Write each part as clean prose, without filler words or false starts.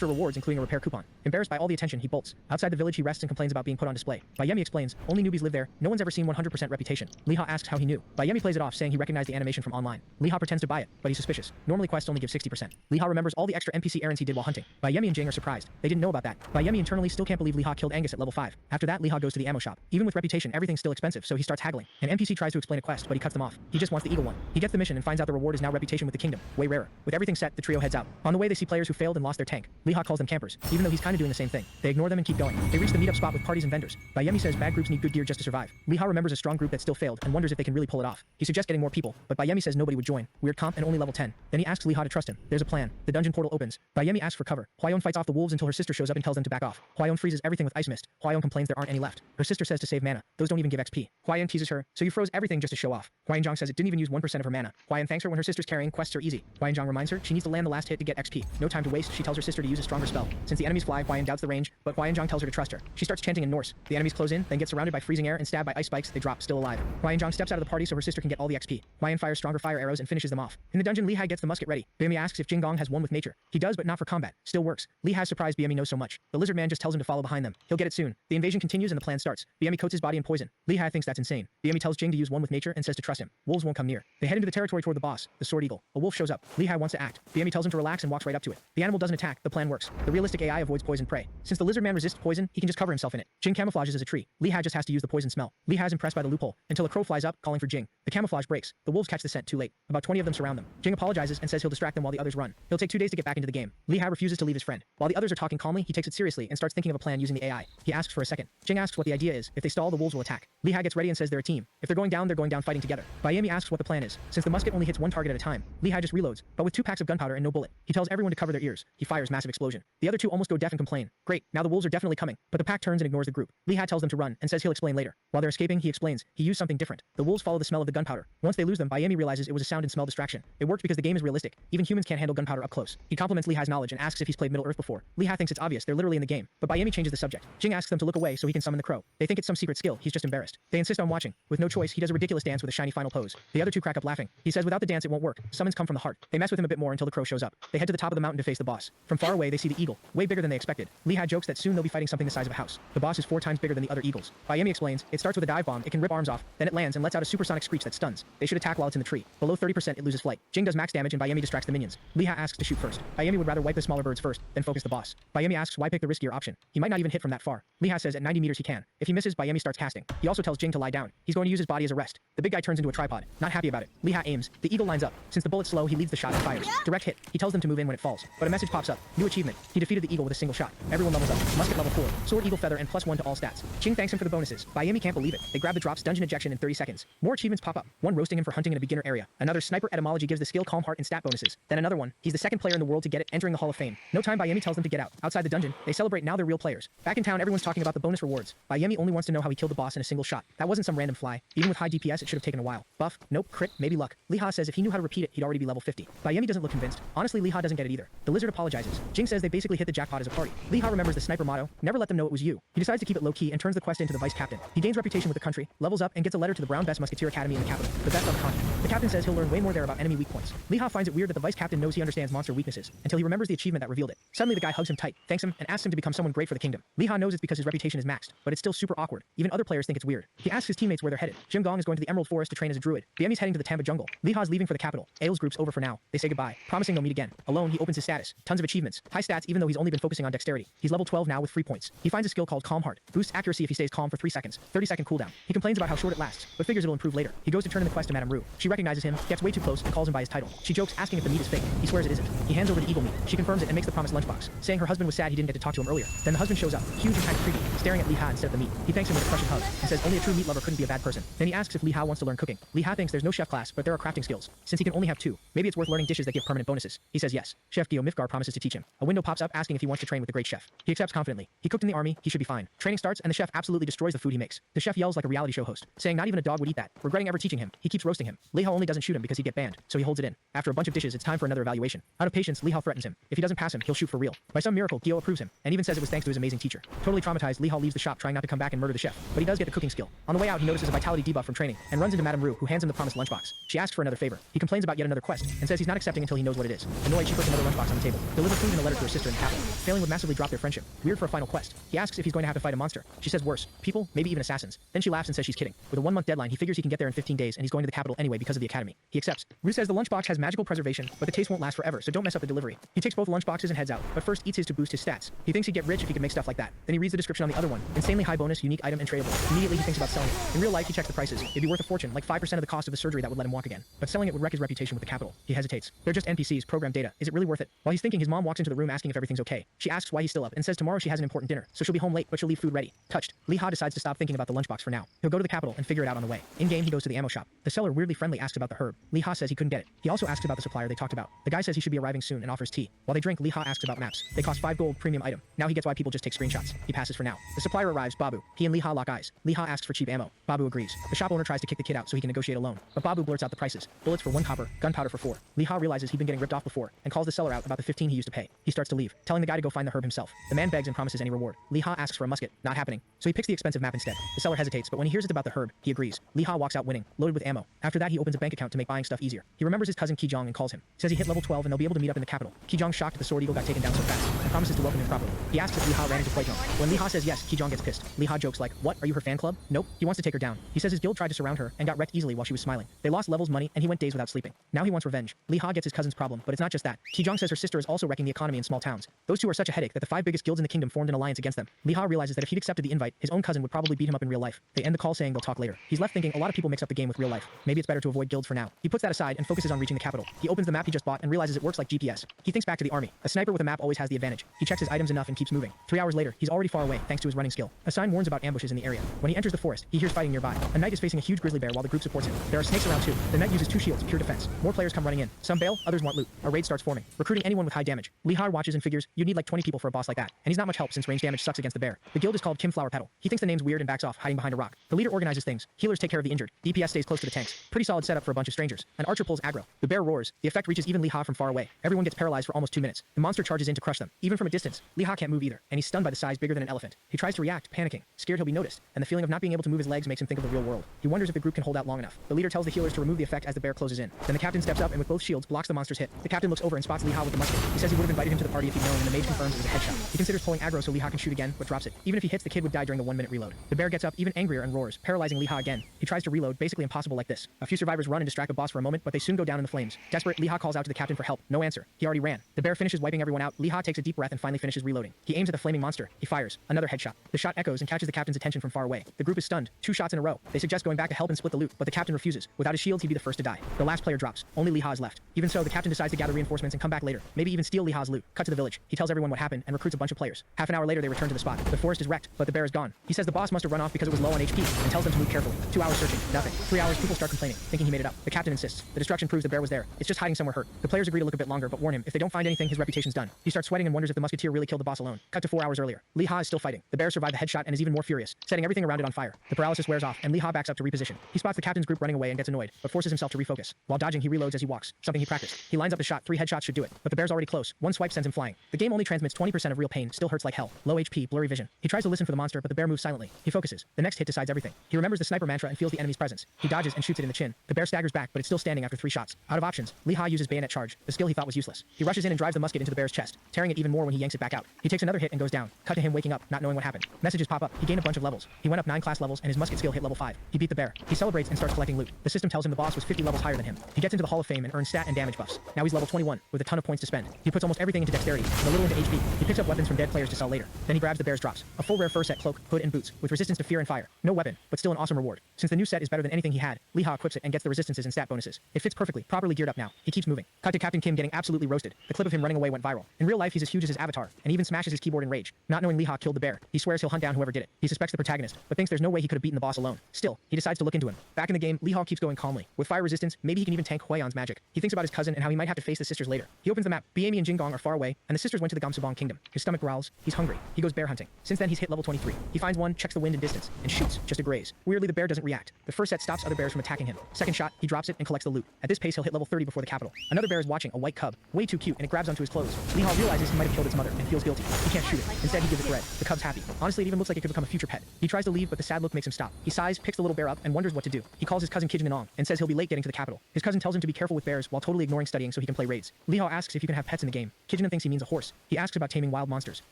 extra rewards including a repair coupon. Embarrassed by all the attention, he bolts. Outside the village, he rests and complains about being put on display. Bayemi explains, only newbies live there, no one's ever seen 100% reputation. Liha asks how he knew. Bayemi plays it off, saying he recognized the animation from online. Liha pretends to buy it, but he's suspicious. Normally quests only give 60%. Liha remembers all the extra NPC errands he did while hunting. Bayemi and Jing are surprised. They didn't know about that. Bayemi internally still can't believe Liha killed Angus at level 5. After that, Liha goes to the ammo shop. Even with reputation, everything's still expensive, so he starts haggling. An NPC tries to explain a quest, but he cuts them off. He just wants the eagle one. He gets the mission and finds out the reward is now reputation with the kingdom. Way rarer. With everything set, the trio heads out. On the way, they see players who failed and lost their tank. Liha calls them campers, even though he's kinda doing the same thing. They ignore them and keep going. They reach the meetup spot with parties and vendors. Bayemi says bad groups need good gear just to survive. Liha remembers a strong group that still failed and wonders if they can really pull it off. He suggests getting more people, but Bayemi says nobody would join. Weird comp and only level 10. Then he asks Liha to trust him. There's a plan. The dungeon portal opens. Bayemi asks for cover. Hwayeon fights off the wolves until her sister shows up and tells them to back off. Hwayeon freezes everything with ice mist. Hwayeon complains there aren't any left. Her sister says to save mana. Those don't even give XP. Hwayeon teases her, so you froze everything just to show off. Hwayeon says it didn't even use 1% of her mana. Hwayeon thanks her when her sister's carrying quests are easy. Hwayeon reminds her she needs to land the last hit to get XP. No time to waste, she tells her sister to use a stronger spell. Since the enemies fly, Hwayeon doubts the range, but Hwayeon tells her to trust her. She starts chanting in Norse. The enemies close in, then get surrounded by freezing air and stabbed by ice spikes. They drop, still alive. Hwayeon steps out of the party so her sister can get all the XP. Hwayeon fires stronger fire arrows and finishes them off. In the dungeon, Lehigh gets the musket ready. Bayemi asks if Jingdong has won with nature. He does, but not for combat. Still works. Lehigh surprised Bayemi knows so much. The lizard man just tells him to follow behind them. He'll get it soon. The invasion continues and the plan starts. Bayemi coats his body in poison. Lehigh thinks that's insane. Bayemi tells Jing to use one with nature and says to trust him. Wolves won't come near. They head into the territory toward the boss, the sword eagle. A wolf shows up. Lehigh wants to act. Bayemi tells him to relax and walks right up to it. The animal doesn't attack. The plan works. The realistic AI avoids poison prey. Since the lizard man resists poison, he can just cover himself in it. Jing camouflages as a tree. Lehigh just has to use the poison smell. Lehigh is impressed by the loophole until a crow flies up, calling for Jing. The camouflage breaks. The wolves catch the scent too late. About 20 of them surround them. Jing apologizes and says he'll distract them while the others run. He'll take 2 days to get back into the game. Lehigh refuses to leave his friend. While the others are talking calmly, he takes it seriously and starts thinking of a plan using the AI. He asks for a second. Jing asks what the idea is. If they stall, the wolves will attack. Lehigh gets ready and says they're a team. If they're going down fighting together. Bayemi asks what the plan is. Since the musket only hits one target at a time, Lehigh just reloads, but with 2 packs of gunpowder and no bullet. He tells everyone to cover their ears. He fires massive explosion. The other 2 almost go deaf and complain. Great, now the wolves are definitely coming, but the pack turns and ignores the group. Lehigh tells them to run and says he'll explain later. While they're escaping, he explains he used something different. The wolves follow the smell of the gunpowder. Once they lose them, Bayemi realizes it was a sound and smell distraction. It worked because the game is realistic. Even humans can't handle gunpowder up close. He compliments Lehigh's knowledge and asks if he's played Middle Earth before. Lehigh thinks it's obvious, they're literally in the game, but Bayemi changes the subject. Jing asks them to look away so he can summon the crow. They think it's some secret skill, he's just embarrassed. They insist on watching. With no choice, he does a ridiculous dance with a shiny final pose. The other 2 crack up laughing. He says without the dance it won't work. Summons come from the heart. They mess with him a bit more until the crow shows up. They head to the top of the mountain to face the boss. From far away, they see the eagle, way bigger than they expected. Lehigh jokes that soon they'll be fighting something the size of a house. The boss is 4 times bigger than the other eagles. Bayemi explains, it starts with a dive bomb, it can rip arms off, then it lands and lets out a supersonic screech that stuns. They should attack while it's in the tree. Below 30% it loses flight. Jing does max damage and Bayemi distracts the minions. Lehigh asks to shoot first. Bayemi would rather wipe the smaller birds first, then focus the boss. Bayemi asks why pick the riskier option. He might not even hit from that far. Lehigh says at 90 meters he can. If he misses, Bayemi starts casting. He also tells Jing to lie down. He's going to use his body as a rest. The big guy turns into a tripod. Not happy about it. Lehigh aims. The eagle lines up. Since the bullet's slow, he leads the shot and fires. Direct hit. He tells them to move in when it falls. But a message pops up. New achievement. He defeated the eagle with a single shot. Everyone levels up. Musket level 4. Sword eagle feather and +1 to all stats. Jing thanks him for the bonuses. Bayemi can't believe it. They grab the drops dungeon ejection in 30 seconds. More achievements pop up. One roasting him for hunting in a beginner area. Another sniper etymology gives the skill calm heart and stat bonuses. Then another one. He's the 2nd player in the world to get it, entering the Hall of Fame. No time, Bayemi tells them to get out. Outside the dungeon, they celebrate now they're real players. Back in town, everyone's talking about the bonus rewards. Bayemi only wants to know how he killed the boss in a single shot. That wasn't some random fly. Even with high DPS, it should have taken a while. Buff, nope, crit, maybe luck. Lehigh says if he knew how to repeat it, he'd already be level 50. Bayemi doesn't look convinced. Honestly, Lehigh doesn't get it either. The lizard apologizes. Jing says they basically hit the jackpot as a party. Lehigh remembers the sniper motto, never let them know it was you. He decides to keep it low-key and turns the quest into the vice captain. He gains reputation with the country, levels up, and gets a letter to the Brown Best Musketeer Academy in the capital, the best on the continent. The captain says he'll learn way more there about enemy weak points. Lehigh finds it weird that the vice captain knows he understands monster weaknesses, until he remembers the achievement that revealed it. Suddenly the guy hugs him tight, thanks him, and asks him to become someone great for the kingdom. Lehigh knows it's because his reputation is maxed, but it's still super awkward. Even other players think it's weird. He asks his teammates where they're headed. Jim Gong is going to the Emerald Forest to train as a druid. Bayemi's heading to the Tamba jungle. Lehigh's leaving for the capital. Ail's group's over for now. They say goodbye, promising they'll meet again. Alone, he opens his status. Tons of achievements. High stats even though he's only been focusing on dexterity. He's level 12 now with 3 points. He finds a skill called Calm Heart. Boosts accuracy if he stays calm for 3 seconds. 30-second cooldown. He complains about how short it lasts, but figures it'll improve later. He goes to turn in the quest to Madame Rue. She recognizes him, gets way too close, and calls him by his title. She jokes, asking if the meat is fake. He swears it isn't. He hands over the eagle meat. She confirms it and makes the promised lunchbox, saying her husband was sad he didn't get to talk to him earlier. Then the husband shows up, huge and kind of creepy, staring at Lehigh instead of the meat. He thanks him with a crushing hug, and says only a true meat lover couldn't be a bad person. Then he asks if Lehigh wants to learn cooking. Lehigh thinks there's no chef class, but there are crafting skills. Since he can only have 2, maybe it's worth learning dishes that give permanent bonuses. He says yes. Chef Gyo Mifgar promises to teach him. A window pops up asking if he wants to train with the great chef. He accepts confidently. He cooked in the army, he should be fine. Training starts and the chef absolutely destroys the food he makes. The chef yells like a reality show host, saying not even a dog would eat that. Regretting ever teaching him, he keeps roasting him. Lehigh only doesn't shoot him because he'd get banned, so he holds it in. After a bunch of dishes, it's time for another evaluation. Out of patience, Lehigh threatens him. If he doesn't pass him, he'll shoot for real. By some miracle, Gyo approves him, and even says it was thanks to his amazing teacher. Totally traumatized, Lehigh leaves the shop trying not to come back and murder the chef, but he does get the cooking skill. On the way out, he notices a vitality debuff from training, and runs into Madame Rue, who hands him the promised lunchbox. She asks for another favor. He complains about yet another quest, and says he's not accepting until he knows what it is. Annoyed, she puts another lunchbox on the table. Deliver food in a letter letter to her sister in the capital. Failing would massively drop their friendship. Weird for a final quest. He asks if he's going to have to fight a monster. She says worse. People, maybe even assassins. Then she laughs and says she's kidding. With a 1-month deadline, he figures he can get there in 15 days and he's going to the capital anyway because of the academy. He accepts. Ruth says the lunchbox has magical preservation, but the taste won't last forever, so don't mess up the delivery. He takes both lunchboxes and heads out, but first eats his to boost his stats. He thinks he'd get rich if he could make stuff like that. Then he reads the description on the other one. Insanely high bonus, unique item, and tradable. Immediately he thinks about selling it. In real life, he checks the prices. It'd be worth a fortune, like 5% of the cost of the surgery that would let him walk again. But selling it would wreck his reputation with the capital. He hesitates. They're just NPCs, programmed data. Is it really worth it? While he's thinking, his mom walks into the room asking if everything's okay. She asks why he's still up and says tomorrow she has an important dinner, so she'll be home late, but she'll leave food ready. Touched, Lee Ha decides to stop thinking about the lunchbox for now. He'll go to the capital and figure it out on the way. In-game, he goes to the ammo shop. The seller, weirdly friendly, asks about the herb. Lee Ha says he couldn't get it. He also asks about the supplier they talked about. The guy says he should be arriving soon and offers tea. While they drink, Lee Ha asks about maps. They cost 5 gold, premium item. Now he gets why people just take screenshots. He passes for now. The supplier arrives, Babu. He and Lee Ha lock eyes. Lee Ha asks for cheap ammo. Babu agrees. The shop owner tries to kick the kid out so he can negotiate a loan. But Babu blurts out the prices. Bullets for 1 copper, gunpowder for 4. Lee Ha realizes he'd been getting ripped off before and calls the seller out about the 15 he used to pay. He starts to leave, telling the guy to go find the herb himself. The man begs and promises any reward. Lee Ha asks for a musket. Not happening. So he picks the expensive map instead. The seller hesitates, but when he hears it's about the herb, he agrees. Lee Ha walks out winning, loaded with ammo. After that, he opens a bank account to make buying stuff easier. He remembers his cousin Ki Jong and calls him. Says he hit level 12 and they'll be able to meet up in the capital. Ki Jong's shocked the sword eagle got taken down so fast and promises to welcome him properly. He asks if Lee Ha ran into Kuei Jong. When Lee Ha says yes, Ki Jong gets pissed. Lee Ha jokes like, "What? Are you her fan club?" Nope. He wants to take her down. He says his guild tried to surround her and got wrecked easily while she was smiling. They lost levels, money, and he went days without sleeping. Now he wants revenge. Lee Ha gets his cousin's problem, but it's not just that. Ki Jong says her sister is also wrecking the economy in small towns. Those two are such a headache that the 5 biggest guilds in the kingdom formed an alliance against them. Lee Ha realizes that if he'd accepted the invite, his own cousin would probably beat him up in real life. They end the call saying they'll talk later. He's left thinking a lot of people mix up the game with real life. Maybe it's better to avoid guilds for now. He puts that aside and focuses on reaching the capital. He opens the map he just bought and realizes it works like GPS. He thinks back to the army. A sniper with a map always has the advantage. He checks his items enough and keeps moving. 3 hours later, he's already far away thanks to his running skill. A sign warns about ambushes in the area. When he enters the forest, he hears fighting nearby. A knight is facing a huge grizzly bear while the group supports him. There are snakes around too. The knight uses 2 shields, pure defense. More players come running in. Some bail, others want loot. A raid starts forming, recruiting anyone with high damage. Lee Ha watches and figures you need like 20 people for a boss like that, and he's not much help since range damage sucks against the bear. The guild is called Kim Flower Petal. He thinks the name's weird and backs off, hiding behind a rock. The leader organizes things. Healers take care of the injured. DPS stays close to the tanks. Pretty solid setup for a bunch of strangers. An archer pulls aggro. The bear roars. The effect reaches even Lee Ha from far away. Everyone gets paralyzed for almost 2 minutes. The monster charges in to crush them. Even from a distance, Lee Ha can't move either, and he's stunned by the size bigger than an elephant. He tries to react, panicking, scared he'll be noticed, and the feeling of not being able to move his legs makes him think of the real world. He wonders if the group can hold out long enough. The leader tells the healers to remove the effect as the bear closes in. Then the captain steps up and with both shields blocks the monster's hit. The captain looks over and spots Lee Ha with the musket. He says he would have invited him to the party if he'd known, and the mage confirms it was a headshot. He considers pulling aggro so Lee Ha can shoot again, but drops it. Even if he hits, the kid would die during the 1-minute reload. The bear gets up even angrier and roars, paralyzing Lee Ha again. He tries to reload, basically impossible like this. A few survivors run and distract the boss for a moment, but they soon go down in the flames. Desperate, Lee Ha calls out to the captain for help. No answer. He already ran. The bear finishes wiping everyone out. Lee Ha takes a deep breath and finally finishes reloading. He aims at the flaming monster. He fires. Another headshot. The shot echoes and catches the captain's attention from far away. The group is stunned. 2 shots in a row. They suggest going back to help and split the loot, but the captain refuses. Without his shields, he'd be the first to die. The last player drops. Only Lee Ha is left. Even so, the captain decides to gather reinforcements and come back later. Maybe even steal Lee Ha's loot. Cut to the village. He tells everyone what happened and recruits a bunch of players. Half an hour later, they return to the spot. The forest is wrecked, but the bear is gone. He says the boss must have run off because it was low on HP and tells them to move carefully. 2 hours searching. Nothing. 3 hours, people start complaining, thinking he made it up. The captain insists. The destruction proves the bear was there. It's just hiding somewhere hurt. The players agree to look a bit longer, but warn him if they don't find anything, his reputation's done. He starts sweating and wonders if the musketeer really killed the boss alone. Cut to 4 hours earlier. Lee Ha is still fighting. The bear survived the headshot and is even more furious, setting everything around it on fire. The paralysis wears off, and Lee Ha backs up to reposition. He spots the captain's group running away and gets annoyed, but forces himself to refocus. While dodging, he reloads as he walks, something he practiced. He lines up the shot. 3 headshots should do it, but the bear's already close. 1 swipe sends him flying. The game only transmits 20% of real pain, still hurts like hell. Low HP, blurry vision. He tries to listen for the monster, but the bear moves silently. He focuses. The next hit decides everything. He remembers the sniper mantra and feels the enemy's presence. He dodges and shoots it in the chin. The bear staggers back, but it's still standing after 3 shots. Out of options, Lee Ha uses bayonet charge, the skill he thought was useless. He rushes in and drives the musket into the bear's chest, tearing it even more when he yanks it back out. He takes another hit and goes down. Cut to him waking up, not knowing what happened. Messages pop up. He gained a bunch of levels. He went up 9 class levels and his musket skill hit level 5. He beat the bear. He celebrates and starts collecting loot. The system tells him the boss was 50 levels higher than him. He gets into the Hall of Fame and earns stat and damage buffs. Now he's level 21 with a ton of points to spend. He puts almost everything into dexterity and a little into HP. He picks up weapons from dead players to sell later. Then he grabs the bear's drops. A full rare fur set, cloak, hood, and boots with resistance to fear and fire. No weapon, but still an awesome reward. Since the new set is better than anything he had, Lee Ha equips it and gets the resistances and stat bonuses. It fits perfectly, properly geared up now. He keeps moving. Cut to Captain Kim getting absolutely roasted. The clip of him running away went viral. In real life, he's as huge as his avatar, and even smashes his keyboard in rage. Not knowing Lee Ha killed the bear, he swears he'll hunt down whoever did it. He suspects the protagonist, but thinks there's no way he could have beaten the boss alone. Still, he decides to look into him. Back in the game, Lee Ha keeps going calmly. With fire resistance, maybe he can even tank Huiyon's magic. He thinks about his cousin and how he might have to face the sisters later. He opens the map. Biemi and Jingong are far away, and the sisters went to the Gamsubong kingdom. His stomach growls. He's hungry. He goes bear hunting. Since then, he's hit level 23. He finds one, checks the wind and distance, and shoots, just a graze. Weirdly, the bear doesn't react. The first set stops other bears from attacking him. Second shot, he drops it and collects the loot. At this pace, he'll hit level 30 before the capital. Another bear is watching, a white cub. Way too cute, and it grabs onto his clothes. Lee Ha realizes he might have killed its mother and feels guilty. He can't shoot it. Instead, he gives it bread. The cub's happy. Honestly, it even looks like it could become a future pet. He tries to leave, but the sad look makes him stop. He sighs, picks the little bear up, and wonders what to do. He calls his cousin Kijin Nong and says he'll be late getting to the capital. His cousin tells him to be careful with bears while totally ignoring studying so he can play raids. Lee Ha asks if you can have pets in the game. Kijun thinks he means a horse. He asks about taming wild monsters.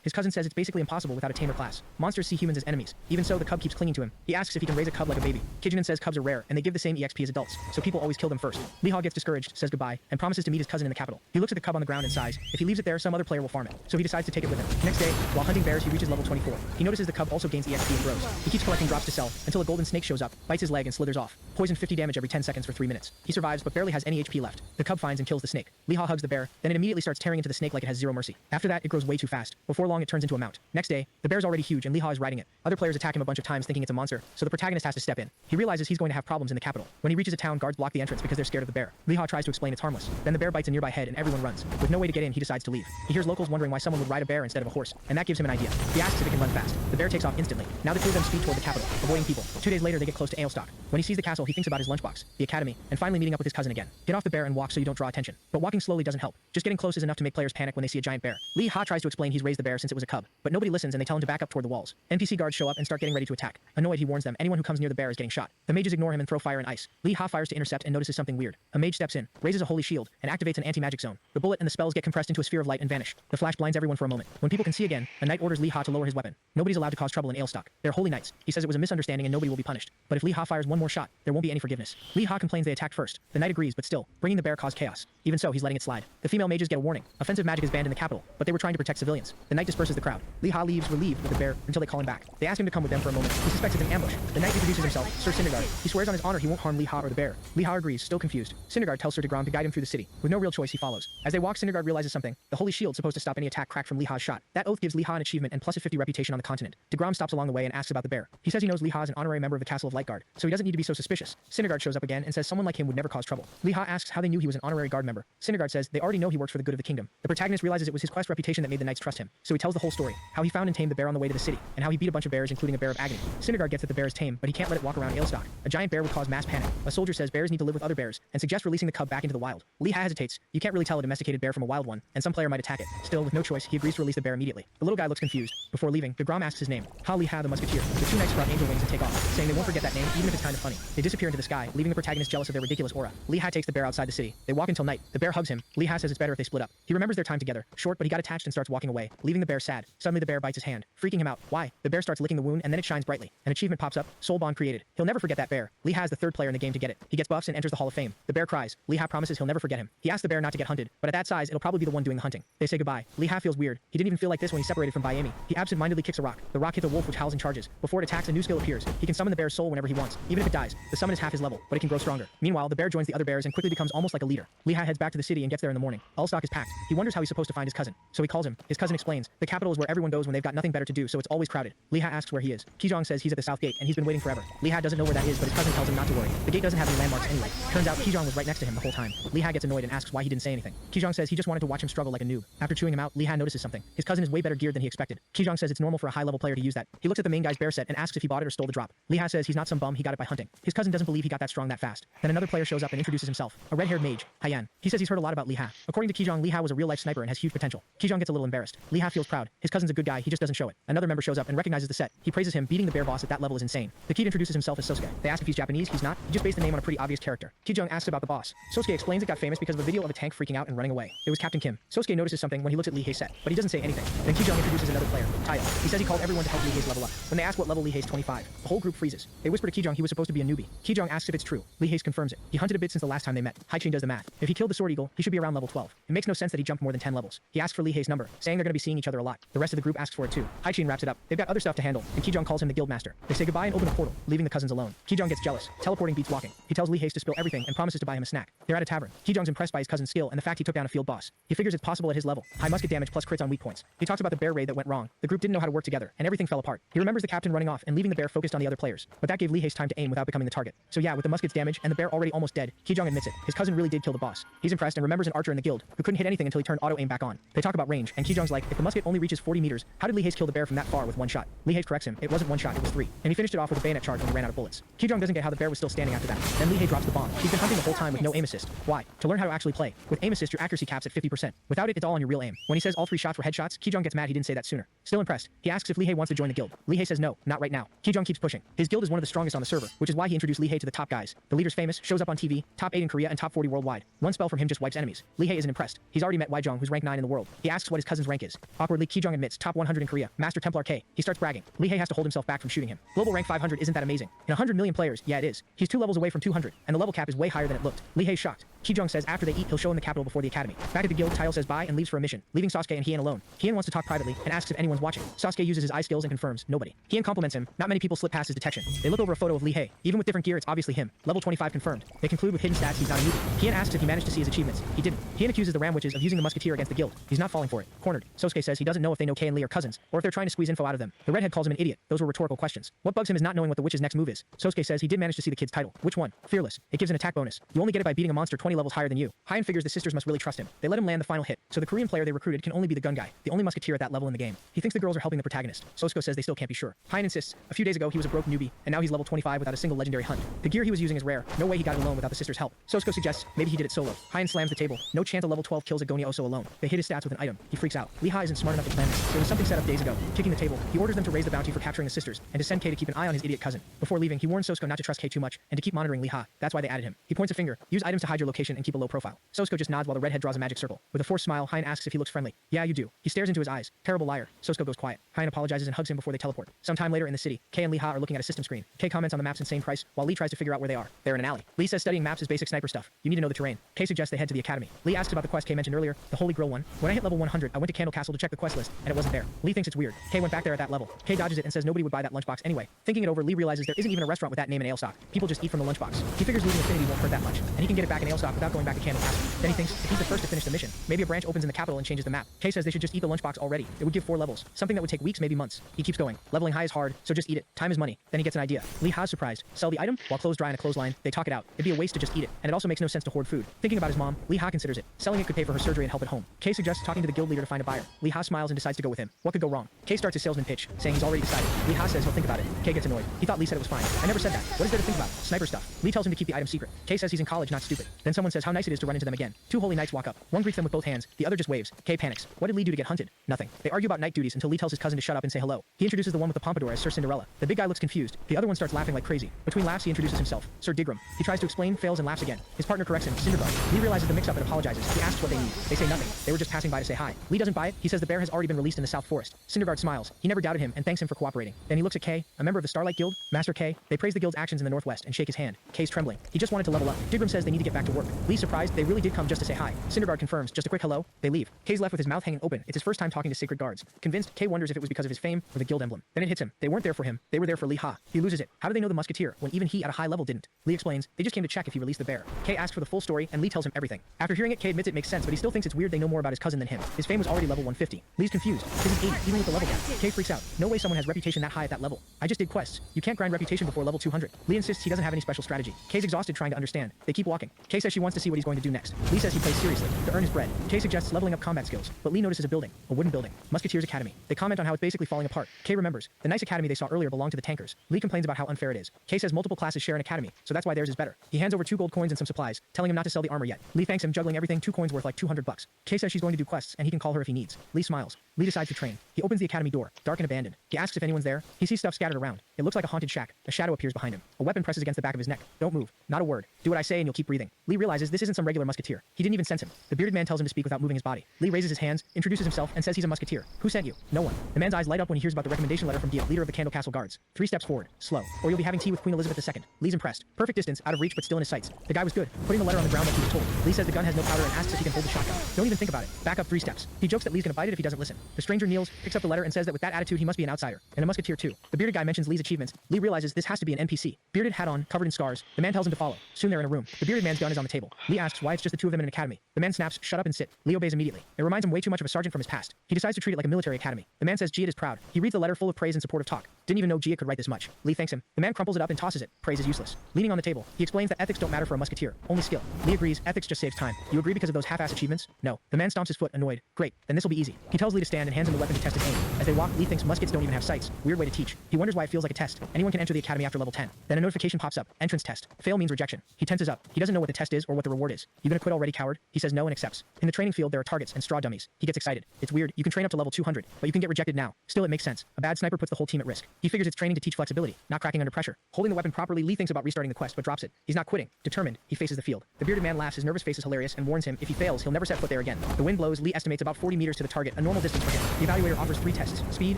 His cousin says it's basically impossible without a tamer class. Monsters see humans as enemies. Even so, the cub keeps clinging to him. He asks if he can raise a cub like a baby. Kijun says cubs are rare, and they give the same EXP as adults, so people always kill them first. Liha gets discouraged, says goodbye, and promises to meet his cousin in the capital. He looks at the cub on the ground and sighs. If he leaves it there, some other player will farm it, so he decides to take it with him. Next day, while hunting bears, he reaches level 24. He notices the cub also gains EXP and grows. He keeps collecting drops to sell, until a golden snake shows up, bites his leg and slithers off. Poison 50 damage every 10 seconds for 3 minutes. He survives, but barely has any HP left. The cub finds and kills the snake. Liha hugs the bear, then it immediately starts tearing into the snake like it has zero mercy. After that, it grows way too fast. Before long, it turns into a mount. Next day, the bear's already huge and Liha is riding it. Other players attack him a bunch of times thinking it's a monster, so the protagonist has to step in. He realizes he's going to have problems in the capital. When he reaches a town, guards block the entrance because they're scared of the bear. Liha tries to explain it's harmless. Then the bear bites a nearby head and everyone runs. With no way to get in, he decides to leave. He hears locals wondering why someone would ride a bear instead of a horse, and that gives him an idea. He asks if it can run fast. The bear takes off instantly. Now the two of them speed toward the capital, avoiding people. 2 days later, they get close to Ailstock. When he sees the castle, he thinks about his lunchbox, the academy, and finally meeting up with his cousin again. Get off the bear and walk so you don't draw attention. But walking slowly doesn't help. Just getting close is enough to make players panic when they see a giant bear. Liha tries to explain he's raised the bear since it was a cub, but nobody listens and they tell him to back up toward the walls. NPC guards show up and start getting ready to attack. Annoyed, he warns them anyone who comes near the bear is getting shot. The mages ignore him and throw fire and ice. Liha fires to intercept and notices something weird. A mage steps in, raises a holy shield, and activates an anti-magic zone. The bullet and the spells get compressed into a sphere of light and vanish. The flash blinds everyone for a moment. When people can see again, a knight orders Liha to lower his weapon. Nobody's allowed to cause trouble in Ailstock. They're holy knights. He says it was a misunderstanding and nobody will be punished. But if Liha fires one more shot, there won't be any forgiveness. Liha complains they attacked first. The knight agrees, but still, bringing the bear caused chaos. Even so, he's letting it slide. The female mages get a warning. Offensive magic is banned in the capital, but they were trying to protect civilians. The knight disperses the crowd. Liha leaves relieved with the bear until they call him back. They ask him to come with them for a moment. He suspects it's an ambush. The knight introduces himself, Sir Syndergaard. He swears on his honor he won't harm Liha or the bear. Liha agrees, still confused. Syndergaard tells Sir DeGrom to guide him through the city. With no real choice, he follows. As they walk, Syndergaard realizes something. The holy shield supposed to stop any attack cracked from Liha's shot. That oath gives Liha an achievement and plus a 50 reputation on the continent. DeGrom stops along the way and asks about the bear. He says he knows Liha is an honorary member of the Castle of Lightguard, so he doesn't need to be so suspicious. Syndergaard shows up again and says someone like him would never cause trouble. Liha asks how they knew he was an honorary guard member. Syndergaard says they already know he works for the good of the kingdom. The protagonist realizes it was his quest reputation that made the knights trust him, so he tells the whole story. How he found and tamed the bear on the way to the city, and how he beat a bunch of bears including a bear of agony. Syndergaard gets that the bear is tame, but he can't let it walk around Ailstock. A giant bear would cause mass panic. A soldier says bears need to live with other bears, and suggests releasing the cub back into the wild. Liha hesitates. You can't really tell a domesticated bear from a wild one, and some player might attack it. Still, with no choice, he agrees to release the bear immediately. The little guy looks confused. Before leaving, DeGrom asks his name. Liha the musketeer. The two knights sprout angel wings and take off, saying they won't forget that name even if it's kind of funny. They disappear into the sky, leaving the protagonist jealous of their ridiculous aura. Liha takes the bear outside the city. They walk until night. The bear hugs him. Liha says it's better if they split up. He remembers their time together. Short, but he got attached and starts walking away, leaving the bear sad. Suddenly the bear bites his hand, freaking him out. Why? The bear starts licking the wound and then it shines brightly. An achievement pops up. Soul bond created. He'll never forget that bear. Liha is the third player in the game to get it. He gets buffs and enters the Hall of Fame. The bear cries. Liha promises he'll never forget him. He asks the bear not to get hunted, but at that size, it'll probably be the one doing the hunting. They say goodbye. Liha feels weird. He didn't even feel like this when he separated from Bayemi. He absent-mindedly kicks a rock. The rock hits a wolf which howls and charges. Before it attacks, a new skill appears. He can summon the bear's soul whenever he wants. Even if it dies, the summon is half his level, but it can grow stronger. Meanwhile, the bear joins the other bears and quickly becomes almost like a leader. Liha heads back to the city and gets there in the morning. Allstock is packed. He wonders how he's supposed to find his cousin. So he calls him. His cousin explains. The capital is where everyone goes when they've got nothing better to do, so it's always crowded. Liha asks where he is. Kijong says he's at the south gate and he's been waiting forever. Liha doesn't know where that is, but his cousin tells him not to worry. The gate doesn't have any landmarks anyway. Turns out Kijong was right next to him the whole time. Liha gets annoyed and asks why he didn't say anything. Kijong says he just wanted to watch him struggle like a noob. After chewing him out, Liha notices something. His cousin is way better geared than he expected. Kijong says it's normal for a high-level player to use that. He looks at the main guy's bear set and asks if he bought it or stole the drop. Liha says he's not some bum, he got it by hunting. His cousin doesn't believe he got that strong that fast. Then another player shows up and introduces himself. A red-haired mage, Hyan. He says he's heard a lot about Liha. According to Kijong, Liha was a real-life sniper and has huge potential. Kijong gets a little embarrassed. Liha feels proud. His cousin's a good guy, he just doesn't show it. Another member shows up and recognizes the set. He praises him. Beating the bear boss at that level is insane. The kid introduces himself as Sosuke. They ask if he's Japanese, he's not. He just based the name on a pretty obvious character. Kijong asks about the boss. Sosuke explains it got famous because of a video of a tank freaking out and running away. It was Captain Kim. Sosuke notices something when he looks at Lihei's set, but he doesn't say anything. Then Kijong introduces another player, Taiyo. He says he called everyone to help Lihei's level up. When they ask what level Lihei's 25, the whole group freezes. They whisper to Kijong he was supposed to be a newbie. Kijong asks if it's true. Lihei's confirms it. He hunted a bit since the last time they met. Haichin does the math. If he killed the sword eagle, he should be around level 12. It makes no sense that he jumped more than 10 levels. He asks for Lihei's number, saying they're going to be seeing each other a lot. The rest of the group asks for it too. Haichin wraps it up. They've got other stuff to handle, and Kijong calls him the guild master. They say goodbye and open a portal, leaving the cousins alone. Kijong gets jealous. Teleporting beats walking. He tells Lihei to spill everything and promises to buy him a snack. They're at a tavern. Kijong's impressed by his cousin's skill and the fact he took down a field boss. He figures it's possible at his level. High musket damage plus crits on weak points. He talks about the bear raid that went wrong. The group didn't know how to work together, and everything fell apart. He remembers the captain running off and leaving the bear focused on the other players. But that gave Lihei time to aim without becoming the target. So yeah, with the musket's damage and the bear already almost dead, Kijong admits it. His cousin really did kill the boss. He's impressed and remembers an archer in the guild who couldn't hit anything until he turned auto aim back on. They talk about range, and Kijong's like, if the musket only reaches 40 meters, how did Lihei kill the bear from that far with one shot? Lihei corrects him. It wasn't one shot, it was 3. And he finished it off with a bayonet charge when he ran out of bullets. Kijong doesn't get how the bear was still standing after that. Then Lihei drops the bomb. He's been hunting the whole time with no aim assist. Why? To learn how to actually play. With aim assist, your accuracy caps at 50%. Without it, it's all on your real aim. When he says all 3 shots were headshots, Kijong gets mad he didn't say that sooner. Still impressed. He asks if Lihei wants to join the guild. Lihei says no, not right now. Kijong keeps pushing. His guild is one of the strongest on the server, which is why he introduced Lihei to the top guys. The leader's famous, shows up on TV, top 8 in Korea and top 40 worldwide. One spell from him just wipes enemies. Lihei isn't impressed. He's already met Wai Kijong, who's rank 9 in the world. He asks what his cousin's rank is. Awkwardly, Kijong admits top 100 in Korea, Master Templar K. He starts bragging. Lee Hae has to hold himself back from shooting him. Global rank 500 isn't that amazing. In 100 million players, yeah it is. He's 2 levels away from 200, and the level cap is way higher than it looked. Lee Hae's shocked. Kijong says after they eat, he'll show him the capital before the academy. Back at the guild, Tile says bye and leaves for a mission, leaving Sasuke and Hien alone. Hien wants to talk privately and asks if anyone's watching. Sasuke uses his eye skills and confirms nobody. Hien compliments him. Not many people slip past his detection. They look over a photo of Lee Hae. Even with different gear, it's obviously him. Level 25 confirmed. They conclude with hidden stats he's not a newbie. Hien asks if he managed to see his achievements. He didn't. Hien accuses the Ram Witches of using the musketeer against the guild. He's not falling for it. Cornered. Sosuke says he doesn't know if they know Kei and Lee are cousins, or if they're trying to squeeze info out of them. The redhead calls him an idiot. Those were rhetorical questions. What bugs him is not knowing what the witch's next move is. Sosuke says he did manage to see the kid's title. Which one? Fearless. It gives an attack bonus. You only get it by beating a monster 20 levels higher than you. Hien figures the sisters must really trust him. They let him land the final hit, so the Korean player they recruited can only be the gun guy, the only musketeer at that level in the game. He thinks the girls are helping the protagonist. Sosuke says they still can't be sure. Hien insists. A few days ago he was a broke newbie, and now he's level 25 without a single legendary hunt. The gear he was using is rare. No way he got it alone without the sisters' help. Sosuke suggests maybe he did it solo. Hien slams the table. No chance a level 12 kills Agonia Oso alone. They hit his stats with an item. He freaks out. Lee Hae isn't smart enough to plan this. There was something set up days ago. Kicking the table, he orders them to raise the bounty for capturing the sisters, and to send Kei to keep an eye on his idiot cousin. Before leaving, he warns Sosuke not to trust Kei too much, and to keep monitoring Lee Hae. That's why they added him. He points a finger. Use items to hide your location and keep a low profile. Sosuke just nods while the redhead draws a magic circle. With a forced smile, Hien asks if he looks friendly. Yeah, you do. He stares into his eyes. Terrible liar. Sosuke goes quiet. Hien apologizes and hugs him before they teleport. Sometime later in the city, Kei and Lee Hae are looking at a system screen. Kei comments on the map's insane price, while Lee tries to figure out where they are. They're in an alley. Lee says studying maps is basic sniper stuff. You need to know the terrain. Kei suggests they head to the academy. Lee asks about the quest Kei mentioned earlier, the Holy Grail one. When I hit level 100, I went to Candle Castle to check the quest list, and it wasn't there. Lee thinks it's weird. Kei went back there at that level. Kei dodges it and says nobody would buy that lunchbox anyway. Thinking it over, Lee realizes there isn't even a restaurant with that name in ale stock. People just eat from the lunchbox. He figures leaving Affinity won't hurt that much, and he can get it back in ale stock without going back to Candle Castle. Then he thinks if he's the first to finish the mission, maybe a branch opens in the capital and changes the map. Kei says they should just eat the lunchbox already. It would give 4 levels, something that would take weeks, maybe months. He keeps going. Leveling high is hard, so just eat it. Time is money. Then he gets an idea. Lee Hae's surprised. Sell the item? While clothes dry in a clothesline, they talk it out. It'd be a waste to just eat it, and it also makes no sense to hoard food. Thinking about his mom, Lee Hae considers it. Selling it could pay for her surgery and help at home. Kei suggests talking to the guild leader to find a buyer. Lee Hae smiles and decides to go with him. What could go wrong? Kei starts his salesman pitch, saying he's already decided. Lee Hae says he'll think about it. Kei gets annoyed. He thought Lee said it was fine. I never said that. What is there to think about? Sniper stuff. Lee tells him to keep the item secret. Kei says he's in college, not stupid. Then someone says how nice it is to run into them again. 2 holy knights walk up. One greets them with both hands, the other just waves. Kei panics. What did Lee do to get hunted? Nothing. They argue about night duties until Lee tells his cousin to shut up and say hello. He introduces the one with the pompadour as Sir Cinderella. The big guy looks confused. The other one starts laughing like crazy. Between laughs, he introduces himself. Sir Digram. He tries to explain, fails, and laughs again. His partner corrects him. Cinderguard. Lee realizes the mix-up and apologizes. He asks what they need. They say nothing. They were just passing by to say hi. Lee doesn't buy it. He says the bear has already been released in the South Forest. Cinderguard smiles. He never doubted him and thanks him for cooperating. Then he looks at Kei, a member of the Starlight Guild, Master Kei. They praise the guild's actions in the Northwest and shake his hand. Kei's trembling. He just wanted to level up. Digram says they need to get back to work. Lee's surprised. They really did come just to say hi. Cinderguard confirms. Just a quick hello. They leave. Kei's left with his mouth hanging open. It's his first time talking to sacred guards. Convinced, Kei wonders if it was because of his fame or the guild emblem. Then it hits him. They weren't there for him. They were there for Lee Hae. He loses it. How do they know the musketeer when even he at a high level didn't? Lee explains. They just came to check if he released the bear. Kei asks for the full story and Lee tells him everything. After hearing it, Kei admits it makes sense, but he still thinks it's weird they know more about his cousin than him. His fame was already level 150. Lee's confused. This is 80, even with the level gap. Kei freaks out. No way someone has reputation that high at that level. I just did quests. You can't grind reputation before level 200. Lee insists he doesn't have any special strategy. Kei's exhausted trying to understand. They keep walking. Kei says she wants to see what he's going to do next. Lee says he plays seriously to earn his bread. Kei suggests leveling up combat skills, but Lee notices a building, a wooden building. Musketeers Academy. They comment on how it's basically falling apart. Kei remembers. The nice academy they saw earlier belonged to the tankers. Lee complains about how unfair it is. Kei says multiple classes share an academy, so that's why theirs is better. He hands over 2 gold coins and some supplies, telling him not to sell the armor yet. Lee thanks him, juggling everything, 2 coins worth like 200 bucks. Kei says she's going to do quests, and he can call her if he needs. Lee smiles. Lee decides to train. He opens the academy door, dark and abandoned. He asks if anyone's there. He sees stuff scattered around. It looks like a haunted shack. A shadow appears behind him. A weapon presses against the back of his neck. Don't move. Not a word. Do what I say and you'll keep breathing. Lee realizes this isn't some regular musketeer. He didn't even sense him. The bearded man tells him to speak without moving his body. Lee raises his hands, introduces himself, and says he's a musketeer. Who sent you? No one. The man's eyes light up when he hears about the recommendation letter from Dia, leader of the Candle Castle guards. 3 steps forward. Slow. Or you'll be having tea with Queen Elizabeth II. Lee's impressed. Perfect distance, out of reach but still in his sights. The guy was good, putting the letter on the ground like he was told. Lee says the gun has no powder and asks if he can hold the shotgun. Don't even think about it. Back up 3 steps. He jokes that Lee's gonna bite it if he doesn't listen. The stranger kneels, picks up the letter and says that with that attitude he must be an outsider. And a musketeer too. The bearded guy mentions Lee's achievements. Lee realizes this has to be an NPC. Bearded, hat on, covered in scars. The man tells him to follow. Soon they're in a room. The bearded man's gun is on the table. Lee asks why it's just the 2 of them in an academy. The man snaps, shut up and sit. Lee obeys immediately. It reminds him way too much of a sergeant from his past. He decides to treat it like a military academy. The man says Gia is proud. He reads the letter full of praise and supportive talk. Didn't even know Gia could write this much. Lee thanks him. The man crumples it up and tosses it. Praise is useless. Leaning on the table, he explains that ethics don't matter for a musketeer, only skill. Lee agrees, ethics just saves time. You agree because of those half-ass achievements? No. The man stomps his foot, annoyed. Great, then this'll be easy. He tells Lee to stand and hands him the weapon to test his aim. As they walk, Lee thinks muskets don't even have sights. Weird way to teach. He wonders why it feels like a test. Anyone can enter the academy after level 10. Then a notification pops up. Entrance test. Fail means rejection. He tenses up. He doesn't know what the test is or what the reward is. You gonna quit already, coward? He says no and accepts. In the training field, there are targets and straw dummies. He gets excited. It's weird. You can train up to level 200, but you can get rejected now. Still, it makes sense. A bad sniper puts the whole team at risk. He figures it's training to teach flexibility, not cracking under pressure. Holding the weapon properly, Lee thinks about restarting the quest, but drops it. He's not quitting. Determined, he faces the field. The bearded man laughs. His nervous face is hilarious and warns him if he fails, he'll never set foot there again. The wind blows. Lee estimates about 40 meters to the target, a normal distance for him. The evaluator offers 3 tests: speed,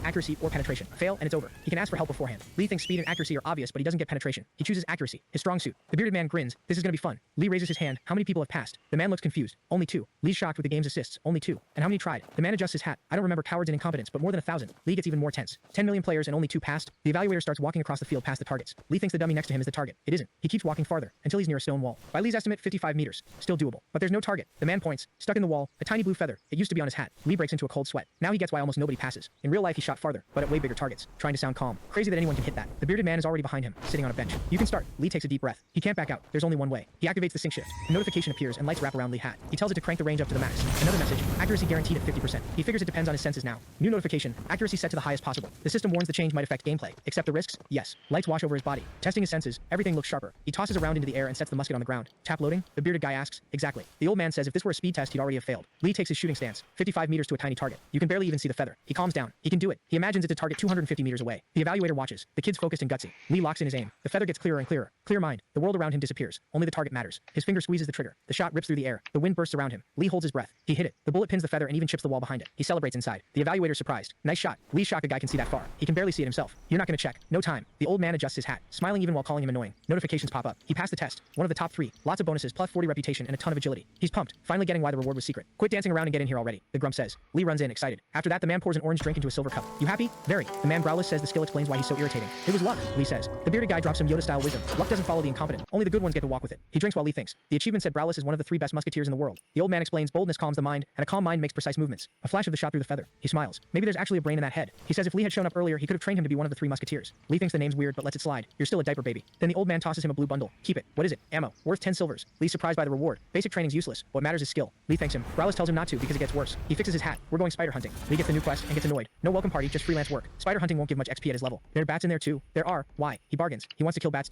accuracy, or penetration. Fail, and it's over. He can ask for help beforehand. Lee thinks speed and accuracy are obvious, but he doesn't get penetration. He chooses accuracy, his strong suit. The bearded man grins. This is gonna be fun. Lee raises his hand. How many people have passed? The man looks confused. Only 2. Lee's shocked with the game's assists. Only 2. And how many tried? The man adjusts his hat. I don't remember cowards and incompetence, but more than 1,000. Lee gets even more tense. 10 million players and only 2 passed. The evaluator starts walking across the field past the targets. Lee thinks the dummy next to him is the target. It isn't. He keeps walking farther until he's near a stone wall. By Lee's estimate, 55 meters. Still doable. But there's no target. The man points. Stuck in the wall. A tiny blue feather. It used to be on his hat. Lee breaks into a cold sweat. Now he gets why almost nobody passes. In real life, he shot farther, but at way bigger targets. Trying to sound calm. Crazy that anyone can hit that. The bearded man is already behind him, sitting on a bench. You can start. Lee takes a deep breath. He can't back out. There's only one way. He activates the sync shift. A notification appears and lights wrap around Lee's hat. He tells it to crank the range up to the max. Another message. Accuracy guaranteed at 50%. He figures it depends on his senses now. New notification. Accuracy set to the highest possible. The system warns the change might affect gameplay. Accept the risks? Yes. Lights wash over his body. Testing his senses. Everything looks sharper. He tosses around into the air and sets the musket on the ground. Tap loading? The bearded guy asks. Exactly. The old man says if this were a speed test, he'd already have failed. Lee takes his shooting stance. 55 meters to a tiny target. You can barely even see the feather. He calms down. He can do it. He imagines it's a target 250 meters away. The evaluator watches. The kid's focused and gutsy. Lee locks in his aim. The feather gets clearer and clearer. Clear mind. The world around him disappears. Only the target matters. His finger squeezes the trigger. The shot rips through the air. The wind bursts around him. Lee holds his breath. He hit it. The bullet pins the feather and even chips the wall behind it. He celebrates inside. The evaluator's surprised. Nice shot. Lee's shocked a guy can see that far. He can barely see it himself. You're not gonna check. No time. The old man adjusts his hat, smiling even while calling him annoying. Notifications pop up. He passed the test. One of the top 3. Lots of bonuses, plus 40 reputation and a ton of agility. He's pumped. Finally getting why the reward was secret. Quit dancing around and get in here already, the grump says. Lee runs in, excited. After that, the man pours an orange drink into a silver cup. You happy? Very. The man browless says the skill explains why he's so irritating. It was luck, Lee says. The bearded guy drops some Yoda-style wisdom. Luck doesn't follow the incompetent. Only the good ones get to walk with it. He drinks while Lee thinks. The achievement said browless is one of the 3 best musketeers in the world. The old man explains boldness calms the mind, and a calm mind makes precise movements. A flash of the shot through the feather. He smiles. Maybe there's actually a brain in that head. He says if Lee had shown up earlier, he could have trained him to be one of the 3 musketeers. Lee thinks the name's weird, but lets it slide. You're still a diaper baby. Then the old man tosses him a blue bundle. Keep it. What is it? Ammo. Worth 10 silvers. Lee's surprised by the reward. Basic training's useless. What matters is skill. Lee thanks him. Browless tells him not to because it gets worse. He fixes his hat. We're going spider hunting. Lee gets the new quest and gets annoyed. No welcome party, just freelance work. Spider hunting won't give much XP at his level. There are bats in there too. There are. Why? He bargains. He wants to kill bats